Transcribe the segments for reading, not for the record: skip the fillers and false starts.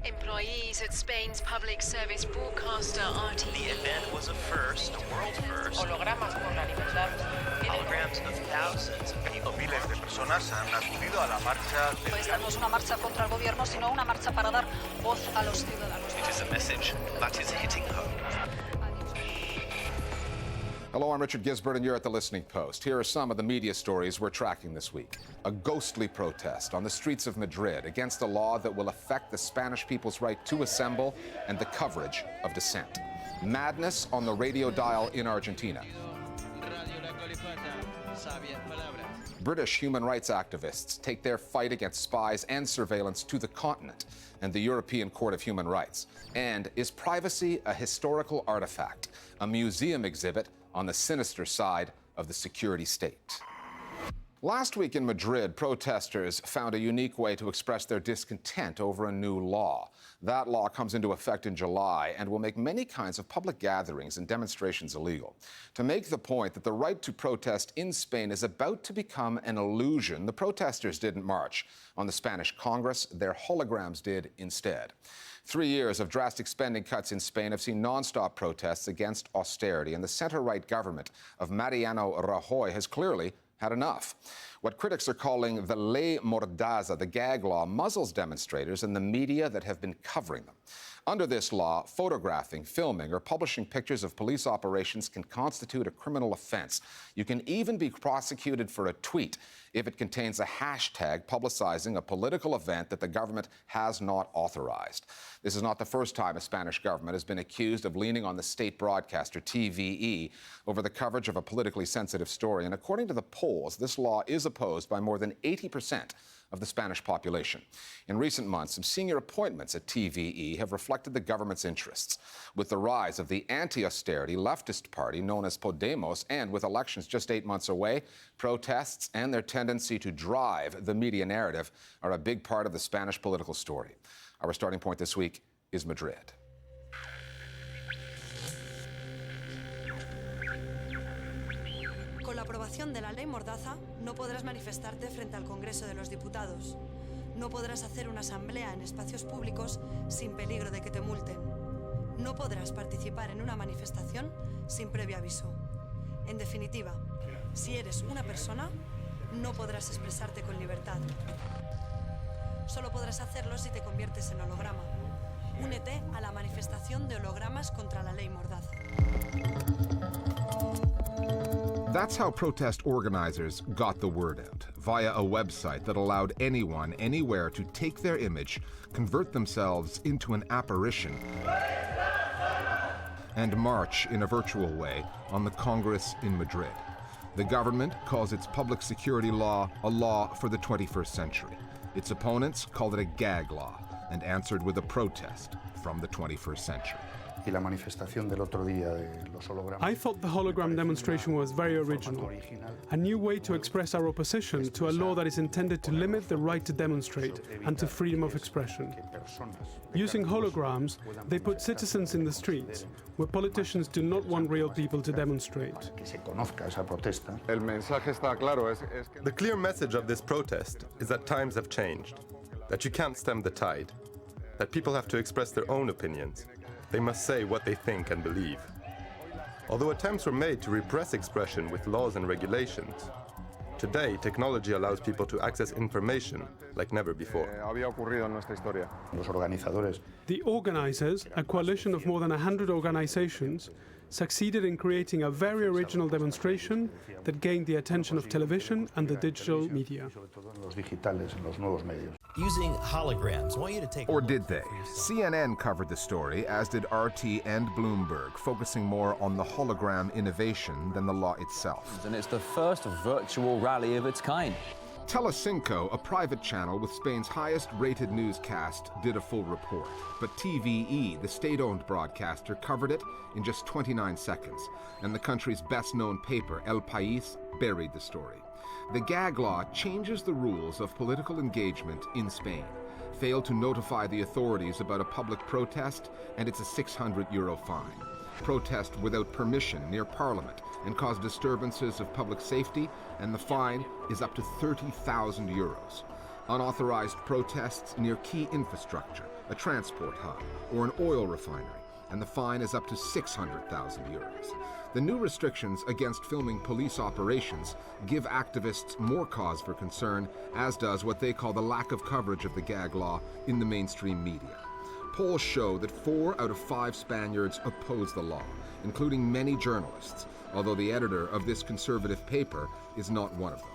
Employees at Spain's public service broadcaster RT. The event was a first, a world first. Hologramas por la libertad. Holograms of thousands of people. Miles de personas han acudido a la marcha. No es una marcha contra el gobierno, sino una marcha para dar voz a los ciudadanos. It is a message that is hitting home. Hello, I'm Richard Gisbert, and you're at The Listening Post. Here are some of the media stories we're tracking this week. A ghostly protest on the streets of Madrid against a law that will affect the Spanish people's right to assemble and the coverage of dissent. Madness on the radio dial in Argentina. British human rights activists take their fight against spies and surveillance to the continent and the European Court of Human Rights. And is privacy a historical artifact, a museum exhibit on the sinister side of the security state? Last week in Madrid, protesters found a unique way to express their discontent over a new law. That law comes into effect in July and will make many kinds of public gatherings and demonstrations illegal. To make the point that the right to protest in Spain is about to become an illusion, the protesters didn't march on the Spanish Congress. Their holograms did instead. 3 years of drastic spending cuts in Spain have seen non-stop protests against austerity, and the center-right government of Mariano Rajoy has clearly had enough. What critics are calling the ley mordaza, the gag law, muzzles demonstrators and the media that have been covering them. Under this law, photographing, filming, or publishing pictures of police operations can constitute a criminal offense. You can even be prosecuted for a tweet if it contains a hashtag publicizing a political event that the government has not authorized. This is not the first time a Spanish government has been accused of leaning on the state broadcaster TVE over the coverage of a politically sensitive story. And according to the polls, this law is opposed by more than 80% of the Spanish population. In recent months, some senior appointments at TVE have reflected the government's interests. With the rise of the anti-austerity leftist party known as Podemos, and with elections just 8 months away, protests and their tendency to drive the media narrative are a big part of the Spanish political story. Our starting point this week is Madrid. Con la aprobación de la ley Mordaza, no podrás manifestarte frente al Congreso de los Diputados. No podrás hacer una asamblea en espacios públicos sin peligro de que te multen. No podrás participar en una manifestación sin previo aviso. En definitiva, si eres una persona, no podrás expresarte con libertad. Solo podrás hacerlo si te conviertes en holograma. Únete a la manifestación de hologramas contra la ley Mordaza. That's how protest organizers got the word out, via a website that allowed anyone, anywhere to take their image, convert themselves into an apparition, and march in a virtual way on the Congress in Madrid. The government calls its public security law a law for the 21st century. Its opponents called it a gag law and answered with a protest from the 21st century. I thought the hologram demonstration was very original, a new way to express our opposition to a law that is intended to limit the right to demonstrate and to freedom of expression. Using holograms, they put citizens in the streets, where politicians do not want real people to demonstrate. The clear message of this protest is that times have changed, that you can't stem the tide, that people have to express their own opinions. They must say what they think and believe. Although attempts were made to repress expression with laws and regulations, today technology allows people to access information like never before. The organizers, a coalition of more than 100 organizations, succeeded in creating a very original demonstration that gained the attention of television and the digital media. Using holograms. I want you to take. Or did they? CNN covered the story, as did RT and Bloomberg, focusing more on the hologram innovation than the law itself. And it's the first virtual rally of its kind. Telecinco, a private channel with Spain's highest-rated newscast, did a full report. But TVE, the state-owned broadcaster, covered it in just 29 seconds. And the country's best-known paper, El País, buried the story. The gag law changes the rules of political engagement in Spain. Fail to notify the authorities about a public protest, and it's a €600 fine. Protest without permission near Parliament and cause disturbances of public safety, and the fine is up to €30,000. Unauthorized protests near key infrastructure, a transport hub, or an oil refinery, and the fine is up to 600,000 euros. The new restrictions against filming police operations give activists more cause for concern, as does what they call the lack of coverage of the gag law in the mainstream media. Polls show that 4 out of 5 Spaniards oppose the law, including many journalists, although the editor of this conservative paper is not one of them.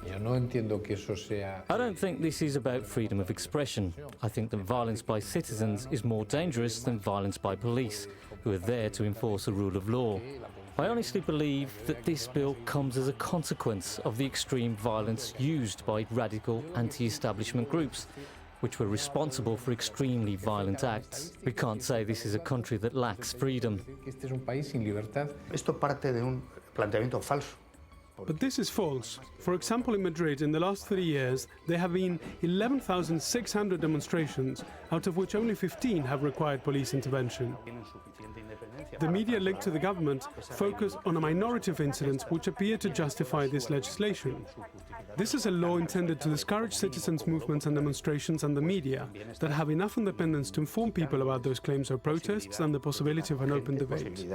I don't think this is about freedom of expression. I think that violence by citizens is more dangerous than violence by police, who are there to enforce a rule of law. I honestly believe that this bill comes as a consequence of the extreme violence used by radical anti-establishment groups, which were responsible for extremely violent acts. We can't say this is a country that lacks freedom. But this is false. For example, in Madrid, in the last 3 years, there have been 11,600 demonstrations, out of which only 15 have required police intervention. The media linked to the government focus on a minority of incidents which appear to justify this legislation. This is a law intended to discourage citizens' movements and demonstrations and the media that have enough independence to inform people about those claims or protests and the possibility of an open debate.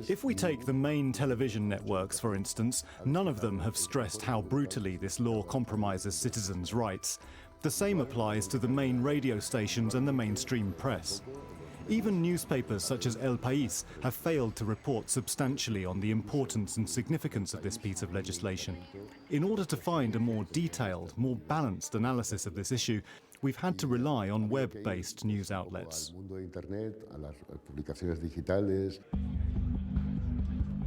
If we take the main television networks, for instance, none of them have stressed how brutally this law compromises citizens' rights. The same applies to the main radio stations and the mainstream press. Even newspapers such as El País have failed to report substantially on the importance and significance of this piece of legislation. In order to find a more detailed, more balanced analysis of this issue, we've had to rely on web-based news outlets.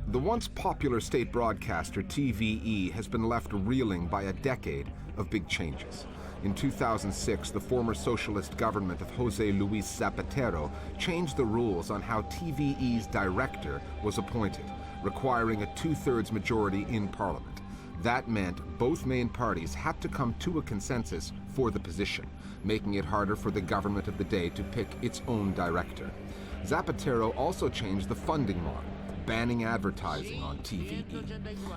The once popular state broadcaster TVE has been left reeling by a decade of big changes. In 2006, the former socialist government of José Luis Zapatero changed the rules on how TVE's director was appointed, requiring a 2/3 majority in parliament. That meant both main parties had to come to a consensus for the position, making it harder for the government of the day to pick its own director. Zapatero also changed the funding model, banning advertising on TVE.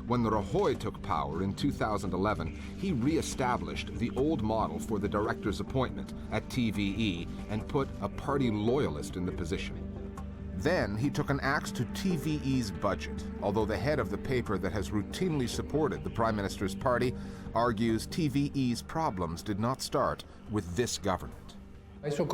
When Rajoy took power in 2011, he re-established the old model for the director's appointment at TVE and put a party loyalist in the position. Then he took an axe to TVE's budget, although the head of the paper that has routinely supported the Prime Minister's party argues TVE's problems did not start with this government. It was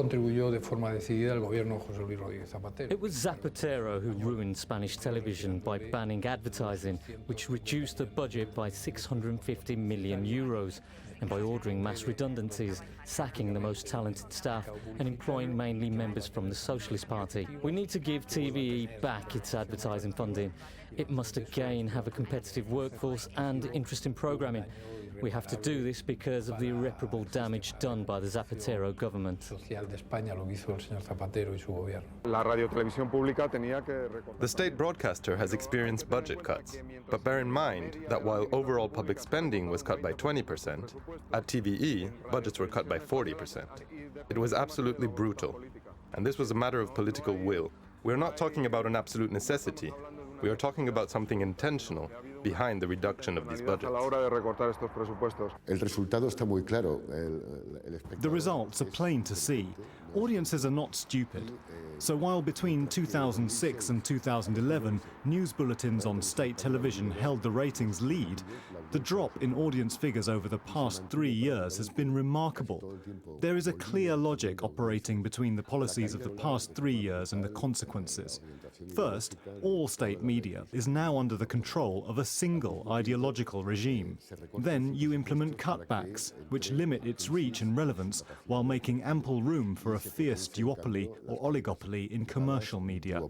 Zapatero who ruined Spanish television by banning advertising, which reduced the budget by 650 million euros, and by ordering mass redundancies, sacking the most talented staff and employing mainly members from the Socialist Party. We need to give TVE back its advertising funding. It must again have a competitive workforce and interest in programming. We have to do this because of the irreparable damage done by the Zapatero government. The state broadcaster has experienced budget cuts, but bear in mind that while overall public spending was cut by 20%, at TVE, budgets were cut by 40%. It was absolutely brutal, and this was a matter of political will. We're not talking about an absolute necessity. We are talking about something intentional behind the reduction of these budgets. The results are plain to see. Audiences are not stupid. So while between 2006 and 2011, news bulletins on state television held the ratings lead, the drop in audience figures over the past 3 years has been remarkable. There is a clear logic operating between the policies of the past 3 years and the consequences. First, all state media is now under the control of a single ideological regime. Then you implement cutbacks, which limit its reach and relevance while making ample room for a fierce duopoly or oligopoly in commercial media.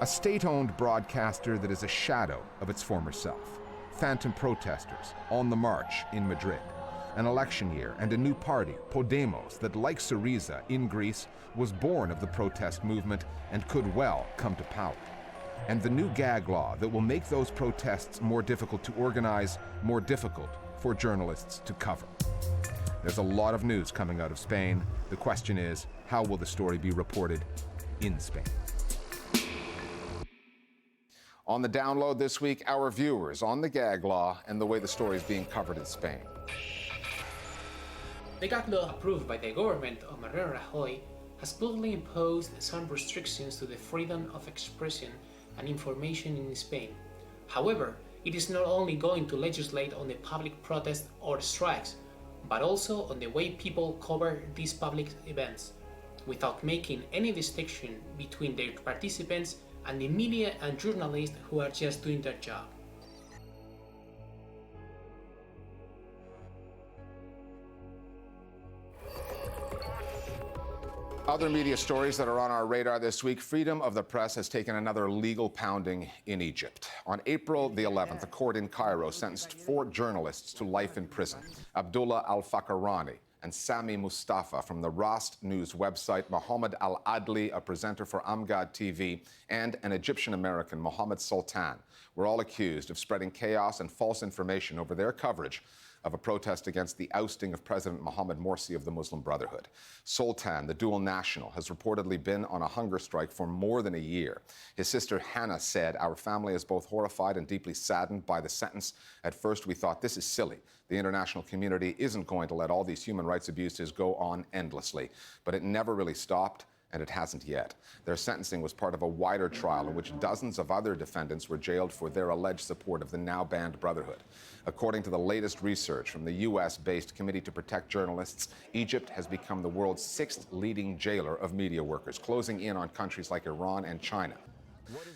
A state-owned broadcaster that is a shadow of its former self. Phantom protesters on the march in Madrid. An election year and a new party, Podemos, that like Syriza in Greece, was born of the protest movement and could well come to power. And the new gag law that will make those protests more difficult to organize, more difficult for journalists to cover. There's a lot of news coming out of Spain. The question is, how will the story be reported in Spain? On the download this week, our viewers on the gag law and the way the story is being covered in Spain. The gag law approved by the government of Mariano Rajoy has clearly imposed some restrictions to the freedom of expression and information in Spain. However, it is not only going to legislate on the public protests or strikes, but also on the way people cover these public events, without making any distinction between their participants and the media and journalists who are just doing their job. Other media stories that are on our radar this week, freedom of the press has taken another legal pounding in Egypt. On April the 11th, a court in Cairo sentenced 4 journalists to life in prison. Abdullah Al-Fakarani and Sami Mustafa from the Rast News website, Mohammed Al-Adli, a presenter for Amgad TV, and an Egyptian-American, Mohammed Sultan, were all accused of spreading chaos and false information over their coverage of a protest against the ousting of President Mohammed Morsi of the Muslim Brotherhood. Sultan, the dual national, has reportedly been on a hunger strike for more than a year. His sister Hannah said, "Our family is both horrified and deeply saddened by the sentence. At first we thought, this is silly. The international community isn't going to let all these human rights abuses go on endlessly." But it never really stopped, and it hasn't yet. Their sentencing was part of a wider trial in which dozens of other defendants were jailed for their alleged support of the now-banned Brotherhood. According to the latest research from the US-based Committee to Protect Journalists, Egypt has become the world's 6th leading jailer of media workers, closing in on countries like Iran and China.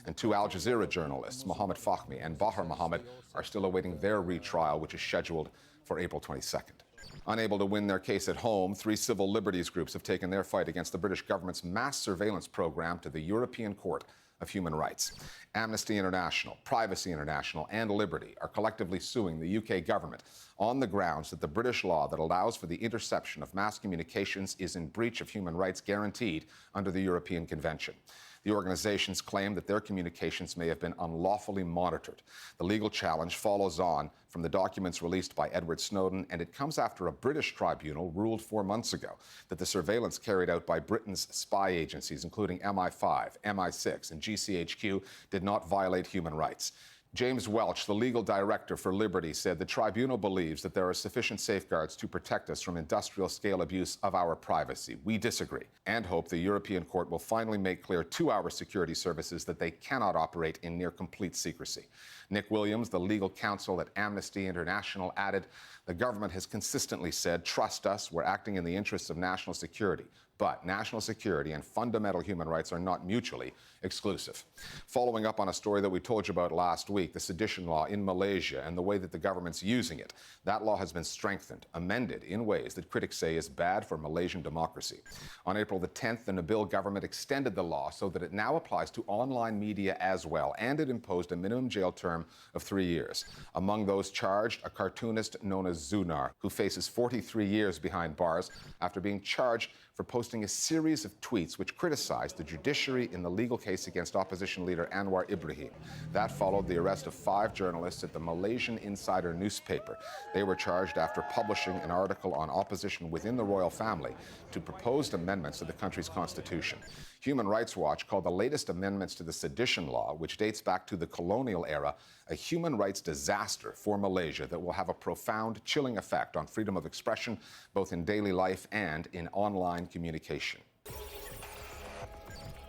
And 2 Al Jazeera journalists, Mohammed Fahmy and Bahar Mohammed, are still awaiting their retrial, which is scheduled for April 22nd. Unable to win their case at home, 3 civil liberties groups have taken their fight against the British government's mass surveillance program to the European Court of Human Rights. Amnesty International, Privacy International, and Liberty are collectively suing the UK government on the grounds that the British law that allows for the interception of mass communications is in breach of human rights guaranteed under the European Convention. The organizations claim that their communications may have been unlawfully monitored. The legal challenge follows on from the documents released by Edward Snowden, and it comes after a British tribunal ruled 4 months ago that the surveillance carried out by Britain's spy agencies, including MI5, MI6, and GCHQ, did not violate human rights. James Welch, the legal director for Liberty, said the tribunal believes that there are sufficient safeguards to protect us from industrial-scale abuse of our privacy. We disagree and hope the European Court will finally make clear to our security services that they cannot operate in near-complete secrecy. Nick Williams, the legal counsel at Amnesty International, added, "The government has consistently said, trust us, we're acting in the interests of national security. But national security and fundamental human rights are not mutually exclusive." Following up on a story that we told you about last week, the sedition law in Malaysia and the way that the government's using it, that law has been strengthened, amended in ways that critics say is bad for Malaysian democracy. On April the 10th, the Nabil government extended the law so that it now applies to online media as well, and it imposed a minimum jail term of 3 years. Among those charged, a cartoonist known as Zunar, who faces 43 years behind bars after being charged for posting a series of tweets which criticized the judiciary in the legal case against opposition leader Anwar Ibrahim. That followed the arrest of 5 journalists at the Malaysian Insider newspaper. They were charged after publishing an article on opposition within the royal family to proposed amendments to the country's constitution. Human Rights Watch called the latest amendments to the sedition law, which dates back to the colonial era, a human rights disaster for Malaysia that will have a profound, chilling effect on freedom of expression, both in daily life and in online communication.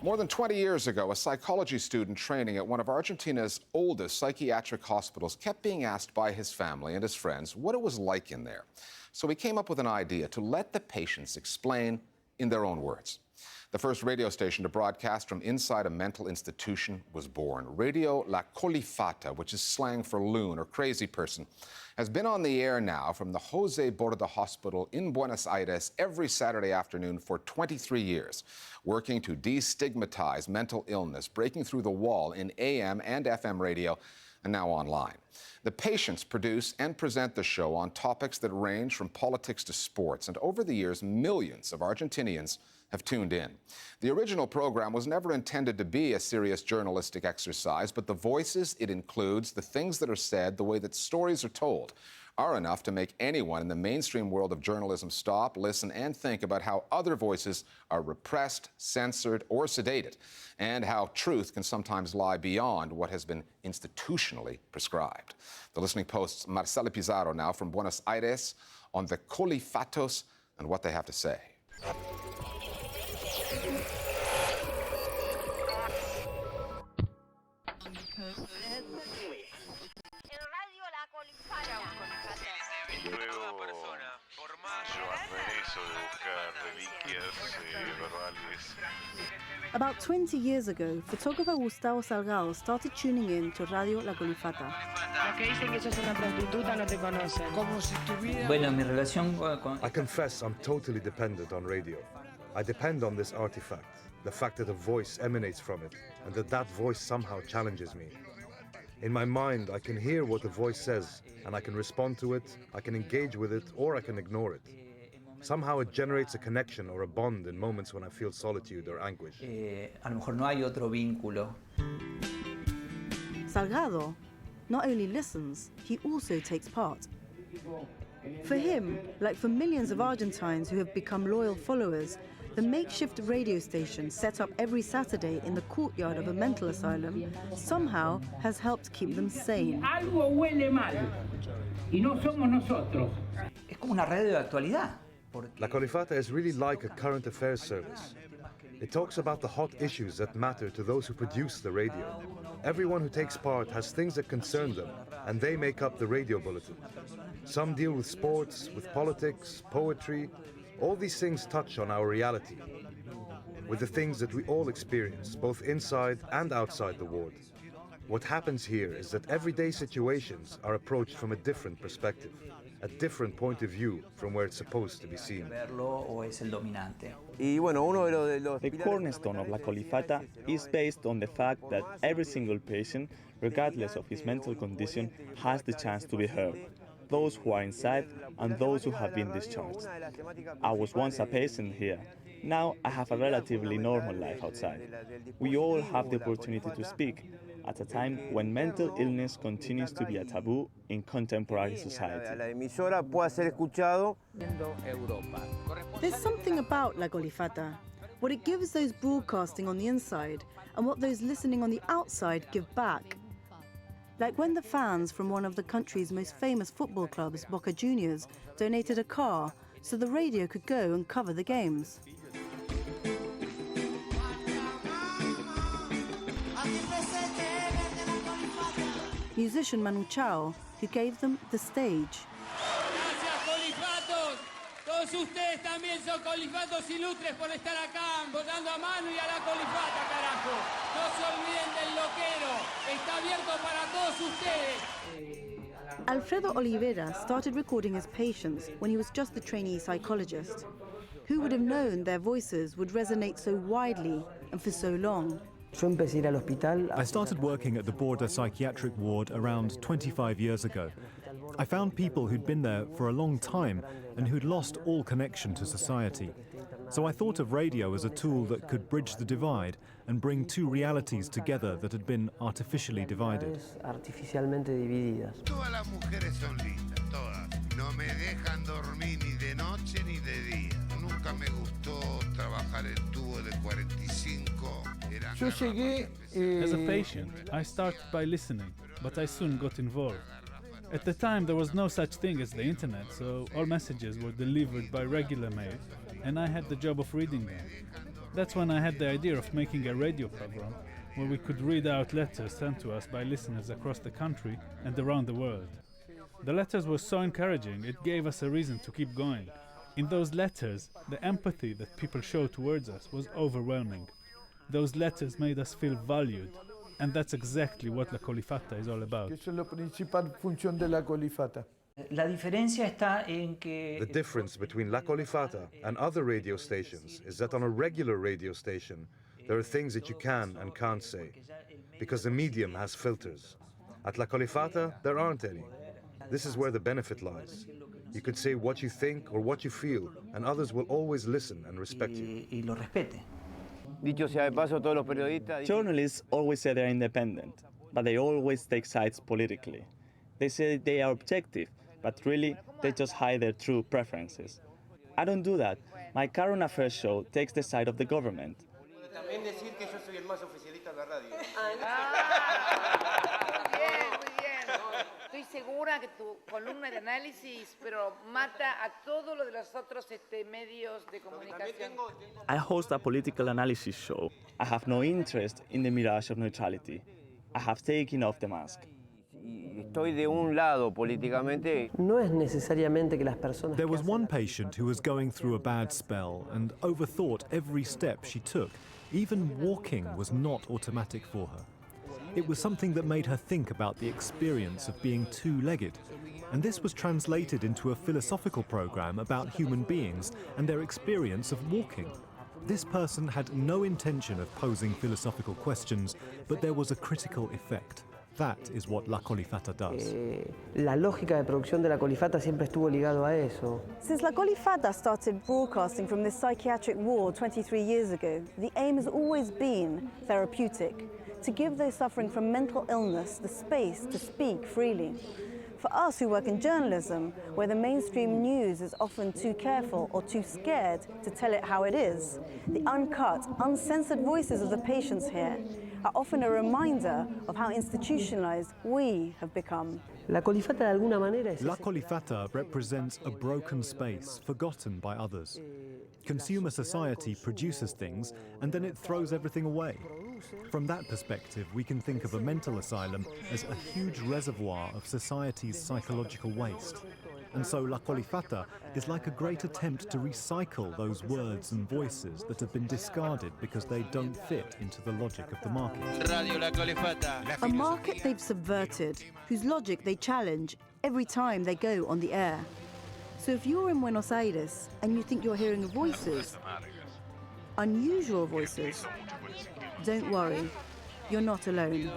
More than 20 years ago, a psychology student training at one of Argentina's oldest psychiatric hospitals kept being asked by his family and his friends what it was like in there. So he came up with an idea to let the patients explain in their own words. The first radio station to broadcast from inside a mental institution was born. Radio La Colifata, which is slang for loon or crazy person, has been on the air now from the Jose Borda Hospital in Buenos Aires every Saturday afternoon for 23 years, working to destigmatize mental illness, breaking through the wall in AM and FM radio, and now online. The patients produce and present the show on topics that range from politics to sports, and over the years, millions of Argentinians have tuned in. The original program was never intended to be a serious journalistic exercise, but the voices it includes, the things that are said, the way that stories are told, are enough to make anyone in the mainstream world of journalism stop, listen, and think about how other voices are repressed, censored, or sedated, and how truth can sometimes lie beyond what has been institutionally prescribed. The Listening Post's Marcela Pizarro now from Buenos Aires on the colifatos and what they have to say. About 20 years ago, photographer Gustavo Salgado started tuning in to Radio La Colifata. I confess I'm totally dependent on radio. I depend on this artifact, the fact that a voice emanates from it, and that voice somehow challenges me. In my mind, I can hear what the voice says, and I can respond to it, I can engage with it, or I can ignore it. Somehow it generates a connection or a bond in moments when I feel solitude or anguish. Salgado not only listens, he also takes part. For him, like for millions of Argentines who have become loyal followers, the makeshift radio station set up every Saturday in the courtyard of a mental asylum somehow has helped keep them sane. Algo huele mal, y no somos nosotros. Es como una radio de actualidad. La Colifata is really like a current affairs service. It talks about the hot issues that matter to those who produce the radio. Everyone who takes part has things that concern them, and they make up the radio bulletin. Some deal with sports, with politics, poetry. All these things touch on our reality, with the things that we all experience, both inside and outside the ward. What happens here is that everyday situations are approached from a different perspective, a different point of view from where it's supposed to be seen. The cornerstone of La Colifata is based on the fact that every single patient, regardless of his mental condition, has the chance to be heard. Those who are inside and those who have been discharged. I was once a patient here. Now I have a relatively normal life outside. We all have the opportunity to speak at a time when mental illness continues to be a taboo in contemporary society. There's something about La Colifata, what it gives those broadcasting on the inside and what those listening on the outside give back. Like when the fans from one of the country's most famous football clubs, Boca Juniors, donated a car so the radio could go and cover the games. Musician Manu Chao, who gave them the stage. Gracias, colifatos. Todos ustedes también son colifatos ilustres por estar acá, votando a Manu y a la colifata, carajo. No se olviden del loquero. Está abierto para todos ustedes. Alfredo Oliveira started recording his patients when he was just a trainee psychologist. Who would have known their voices would resonate so widely and for so long? I started working at the Border psychiatric ward around 25 years ago. I found people who'd been there for a long time and who'd lost all connection to society. So I thought of radio as a tool that could bridge the divide and bring two realities together that had been artificially divided. Todas las mujeres son lindas, todas. No me dejan dormir ni de noche ni de día. Nunca me gustó trabajar el tubo de 45. As a patient, I started by listening, but I soon got involved. At the time, there was no such thing as the internet, so all messages were delivered by regular mail, and I had the job of reading them. That's when I had the idea of making a radio program where we could read out letters sent to us by listeners across the country and around the world. The letters were so encouraging, it gave us a reason to keep going. In those letters, the empathy that people showed towards us was overwhelming. Those letters made us feel valued, and that's exactly what La Colifata is all about. The difference between La Colifata and other radio stations is that on a regular radio station, there are things that you can and can't say, because the medium has filters. At La Colifata, there aren't any. This is where the benefit lies. You could say what you think or what you feel, and others will always listen and respect you. Journalists always say they're independent, but they always take sides politically. They say they are objective, but really they just hide their true preferences. I don't do that. My current affairs show takes the side of the government. Estoy segura que tu columna de análisis, pero mata a todos los de los otros medios de comunicación. I host a political analysis show. I have no interest in the mirage of neutrality. I have taken off the mask. Estoy de un lado políticamente. No es necesariamente que las personas. There was one patient who was going through a bad spell and overthought every step she took. Even walking was not automatic for her. It was something that made her think about the experience of being two-legged. And this was translated into a philosophical program about human beings and their experience of walking. This person had no intention of posing philosophical questions, but there was a critical effect. That is what La Colifata does. La lógica de producción de La Colifata siempre estuvo ligado a eso. Since La Colifata started broadcasting from this psychiatric ward 23 years ago, the aim has always been therapeutic, to give those suffering from mental illness the space to speak freely. For us who work in journalism, where the mainstream news is often too careful or too scared to tell it how it is, the uncut, uncensored voices of the patients here are often a reminder of how institutionalized we have become. La Colifata de alguna manera es La Colifata represents a broken space forgotten by others. Consumer society produces things and then it throws everything away. From that perspective, we can think of a mental asylum as a huge reservoir of society's psychological waste. And so La Colifata is like a great attempt to recycle those words and voices that have been discarded because they don't fit into the logic of the market. A market they've subverted, whose logic they challenge every time they go on the air. So if you're in Buenos Aires and you think you're hearing voices, unusual voices, don't worry, you're not alone.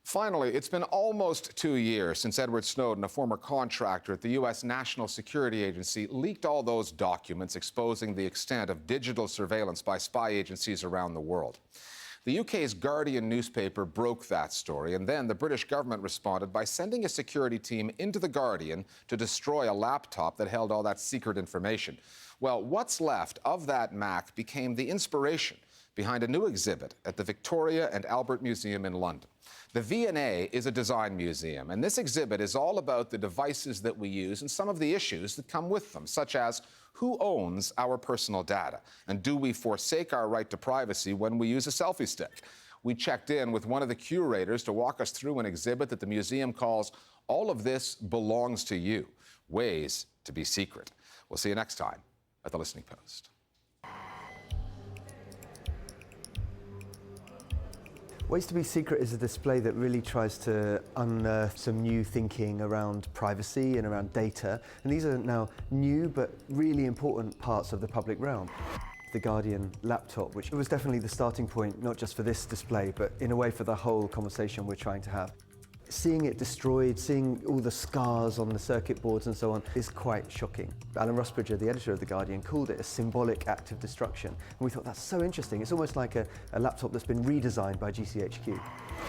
Finally, it's been almost 2 years since Edward Snowden, a former contractor at the U.S. National Security Agency, leaked all those documents exposing the extent of digital surveillance by spy agencies around the world. The UK's Guardian newspaper broke that story, and then the British government responded by sending a security team into the Guardian to destroy a laptop that held all that secret information. Well, what's left of that Mac became the inspiration behind a new exhibit at the Victoria and Albert Museum in London. The V&A is a design museum, and this exhibit is all about the devices that we use and some of the issues that come with them, such as who owns our personal data, and do we forsake our right to privacy when we use a selfie stick? We checked in with one of the curators to walk us through an exhibit that the museum calls All of This Belongs to You, Ways to Be Secret. We'll see you next time at The Listening Post. Ways to Be Secret is a display that really tries to unearth some new thinking around privacy and around data. And these are now new but really important parts of the public realm. The Guardian laptop, which was definitely the starting point, not just for this display, but in a way for the whole conversation we're trying to have. Seeing it destroyed, seeing all the scars on the circuit boards and so on is quite shocking. Alan Rusbridger, the editor of The Guardian, called it a symbolic act of destruction. And we thought that's so interesting. It's almost like a laptop that's been redesigned by GCHQ.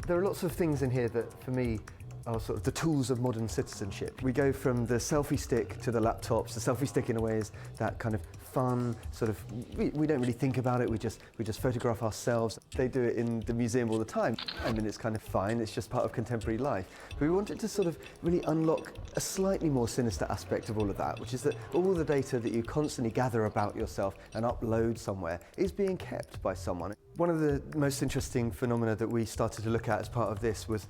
There are lots of things in here that, for me, are sort of the tools of modern citizenship. We go from the selfie stick to the laptops. The selfie stick, in a way, is that kind of fun, sort of, we don't really think about it, we just photograph ourselves. They do it in the museum all the time. I mean, it's kind of fine, it's just part of contemporary life. But we wanted to sort of really unlock a slightly more sinister aspect of all of that, which is that all the data that you constantly gather about yourself and upload somewhere is being kept by someone. One of the most interesting phenomena that we started to look at as part of this was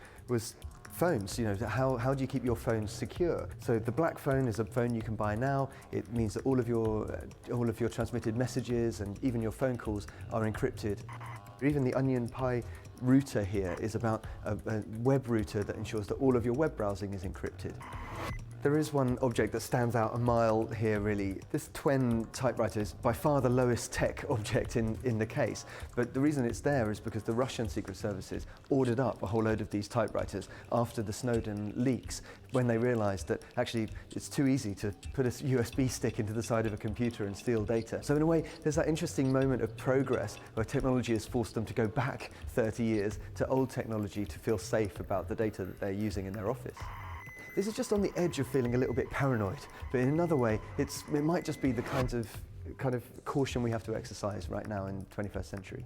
phones. You know, how do you keep your phone secure? So the black phone is a phone you can buy now. It means that all of your transmitted messages and even your phone calls are encrypted. Even the Onion Pi router here is about a web router that ensures that all of your web browsing is encrypted. There is one object that stands out a mile here, really. This Twen typewriter is by far the lowest tech object in the case, but the reason it's there is because the Russian secret services ordered up a whole load of these typewriters after the Snowden leaks, when they realized that actually it's too easy to put a USB stick into the side of a computer and steal data. So in a way, there's that interesting moment of progress where technology has forced them to go back 30 years to old technology to feel safe about the data that they're using in their office. This is just on the edge of feeling a little bit paranoid, but in another way, it might just be the kind of caution we have to exercise right now in the 21st century.